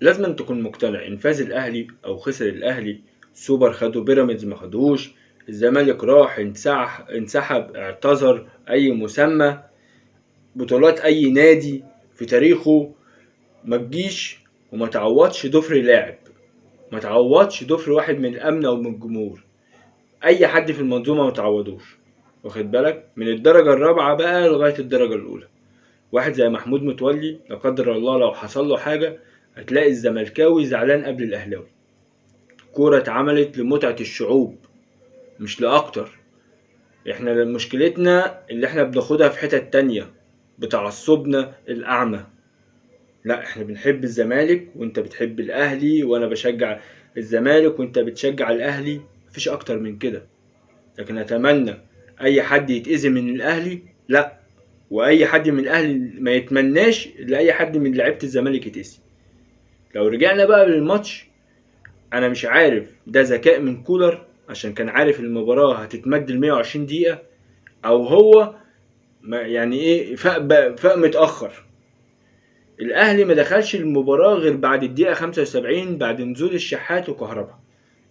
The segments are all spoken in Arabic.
لازم تكون مقتنع ان فاز الاهلي او خسر الاهلي، سوبر خدوا بيراميدز ما خدوش، الزمالك راح انسحب اعتذر، اي مسمى، بطولات اي نادي في تاريخه، ما تجيش وما تعوضش ضفر لاعب، ما تعوضش ضفر واحد من الامن او من الجمهور. اي حد في المنظومه ما تعوضوش، واخد بالك؟ من الدرجه الرابعه بقى لغايه الدرجه الاولى. واحد زي محمود متولي لا قدر الله لو حصل له حاجه، هتلاقي الزملكاوي زعلان قبل الاهلاوي. كوره اتعملت لمتعه الشعوب مش لاكتر. احنا مشكلتنا اللي احنا بناخدها في حتت تانية بتعصبنا الاعمى. لا، احنا بنحب الزمالك وانت بتحب الاهلي، وانا بشجع الزمالك وانت بتشجع الاهلي، مفيش اكتر من كده. لكن اتمنى اي حد يتأذي من الاهلي، لا، واي حد من الاهلي ما يتمناش لاي حد من لعيبه الزمالك يتأذي. لو رجعنا بقى للماتش، انا مش عارف ده ذكاء من كولر عشان كان عارف المباراه هتتمد ل 120 دقيقه، او هو ما يعني ايه فاق متاخر. الاهلي ما دخلش المباراه غير بعد الدقيقه 75 بعد نزول الشحات وكهربا.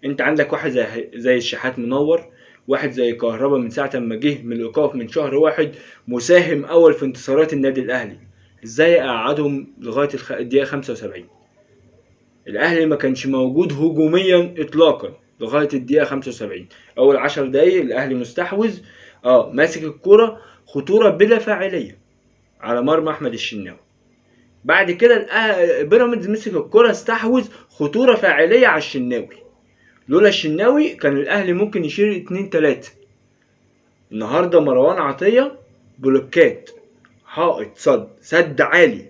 انت عندك واحد زي الشحات منور، واحد زي كهربا من ساعه ما جه من الايقاف من شهر واحد مساهم اول في انتصارات النادي الاهلي، ازاي اقعدهم لغايه الدقيقه 75؟ الاهلي ما كانش موجود هجوميا اطلاقا لغايه الدقيقه 75. اول 10 دقايق الاهلي مستحوذ، ماسك الكرة، خطوره بلا فاعليه على مرمى احمد الشناوي. بعد كده بيراميدز مسك الكرة، استحوذ، خطورة فاعلية على الشناوي. لولا الشناوي كان الاهلي ممكن يشيل 2-3. النهارده مروان عطية بلوكات، حائط سد عالي.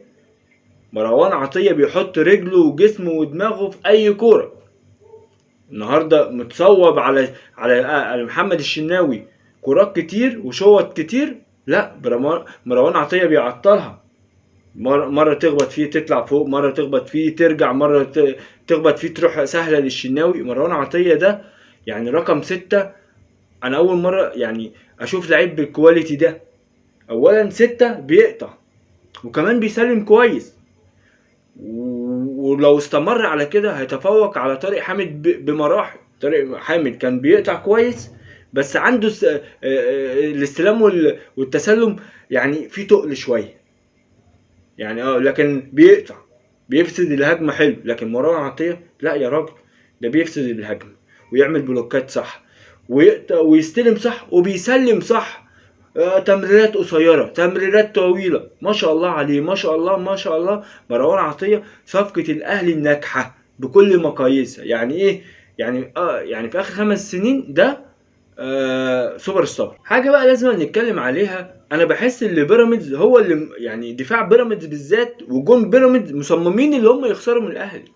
مروان عطية بيحط رجله وجسمه ودماغه في اي كورة. النهارده متصوب على محمد الشناوي كرات كتير وشوط كتير، لا، مروان عطية بيعطلها. مرة تخبط فيه تطلع فوق، مرة تخبط فيه ترجع، مرة تخبط فيه تروح سهلة للشناوي. مروان عطية ده يعني رقم 6. أنا أول مرة يعني أشوف لعيب بالكواليتي ده. أولا 6 بيقطع وكمان بيسلم كويس، ولو استمر على كده هيتفوق على طارق حامد بمراحل. طارق حامد كان بيقطع كويس بس عنده الاستلام والتسلم يعني في تقل شويه، يعني لكن بيقطع، بيفسد الهجمه حلو. لكن مروان عطيه لا يا راجل، ده بيفسد الهجمه ويعمل بلوكات صح ويقطع ويستلم صح وبيسلم صح. تمريرات قصيره، تمريرات طويله، ما شاء الله عليه، ما شاء الله ما شاء الله. مروان عطيه صفقه الاهلي الناجحه بكل مقاييسها. يعني ايه؟ يعني في اخر 5 سنين ده سوبر ستار. حاجه بقى لازم نتكلم عليها، انا بحس ان بيراميدز هو اللي يعني دفاع بيراميدز بالذات وجون بيراميدز مصممين اللي هم يخسروا من الاهلي.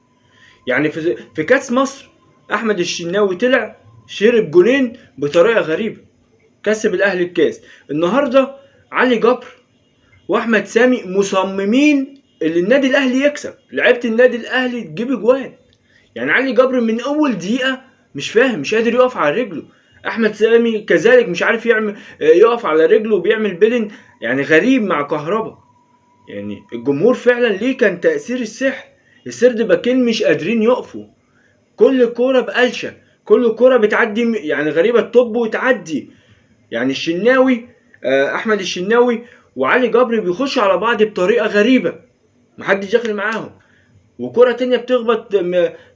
يعني في كاس مصر احمد الشناوي طلع شرب جونين بطريقه غريبه، كسب الاهلي الكاس. النهارده علي جبر واحمد سامي مصممين اللي النادي الاهلي يكسب، لعيبه النادي الاهلي تجيب اجوان. يعني علي جبر من اول دقيقه مش فاهم، مش قادر يقف على رجله. احمد سامي كذلك مش عارف يعمل يقف على رجله وبيعمل بيلن يعني غريب مع كهربا. يعني الجمهور فعلا ليه كان تأثير السحر. السرد باكين مش قادرين يقفوا، كل كورة بقلشة، كل كورة بتعدي يعني غريبة الطب وتعدي. يعني الشناوي احمد الشناوي وعلي جبر بيخشوا على بعض بطريقة غريبة، محدش داخل معاهم. وكرة تانية بتخبط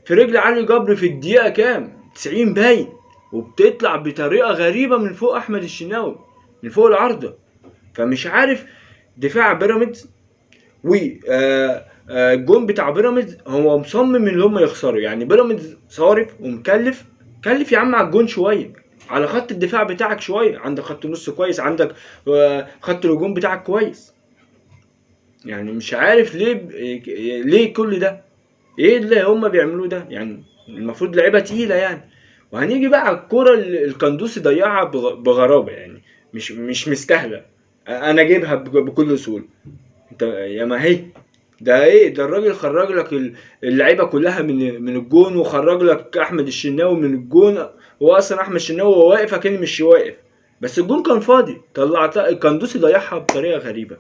في رجل علي جبر في الدقيقة كام 90 باين، وبتطلع بطريقة غريبة من فوق احمد الشناوي، من فوق العارضة. فمش عارف دفاع بيراميدز والجون بتاع بيراميدز هو مصمم ان هم يخسروا. يعني بيراميدز صارف ومكلف، كلف يا عم على الجون شويه، على خط الدفاع بتاعك شويه، عندك خط نص كويس، عندك خط الهجوم بتاعك كويس. يعني مش عارف ليه كل ده، ايه اللي هم بيعملوه ده؟ يعني المفروض لعيبه تقيله يعني. وهنيجي بقى على الكوره اللي القندوسي ضيعها بغرابه، يعني مش مستاهله، انا جايبها بكل سهوله. انت يا ما هي ده ايه ده؟ الراجل خرج لك اللعيبه كلها من الجون، وخرج لك احمد الشناوي من الجون. هو اصلا احمد الشناوي هو واقف اكن مش واقف، بس الجون كان فاضي، طلعت القندوسي ضيعها بطريقه غريبه.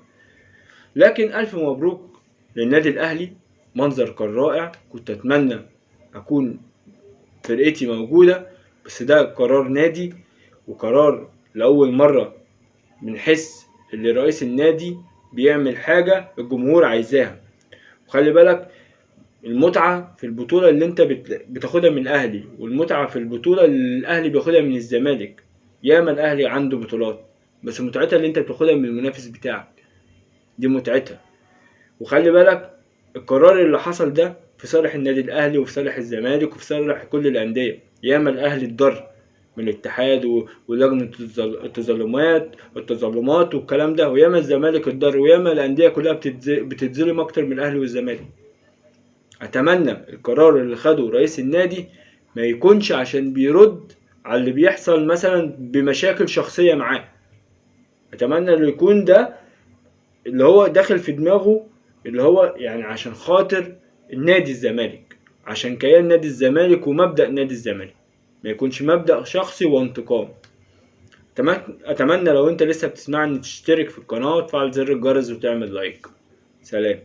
لكن الف مبروك للنادي الاهلي، منظر كان رائع، كنت اتمنى اكون فرقتي موجودة، بس ده قرار نادي وقرار لأول مرة بنحس ان رئيس النادي بيعمل حاجة الجمهور عايزاها. وخلي بالك المتعة في البطولة اللي انت بتاخدها من الاهلي، والمتعة في البطولة اللي الاهلي بياخدها من الزمالك. ياما الاهلي عنده بطولات، بس متعتها اللي انت بتاخدها من المنافس بتاعك، دي متعتها. وخلي بالك القرار اللي حصل ده في صالح النادي الاهلي وفي صالح الزمالك وفي صالح كل الانديه. ياما الاهلي اتضر من الاتحاد ولجنه التظلمات والكلام ده، وياما الزمالك اتضر، وياما الانديه كلها بتتظلم اكتر من الاهلي والزمالك. اتمنى القرار اللي خده رئيس النادي ما يكونش عشان بيرد على اللي بيحصل مثلا بمشاكل شخصيه معاه. اتمنى انه يكون ده اللي هو داخل في دماغه، اللي هو يعني عشان خاطر النادي الزمالك، عشان كيان نادي الزمالك ومبدأ نادي الزمالك، ما يكونش مبدأ شخصي وانتقام. اتمنى لو انت لسه بتسمعني تشترك في القناة وتفعل زر الجرس وتعمل لايك. سلام.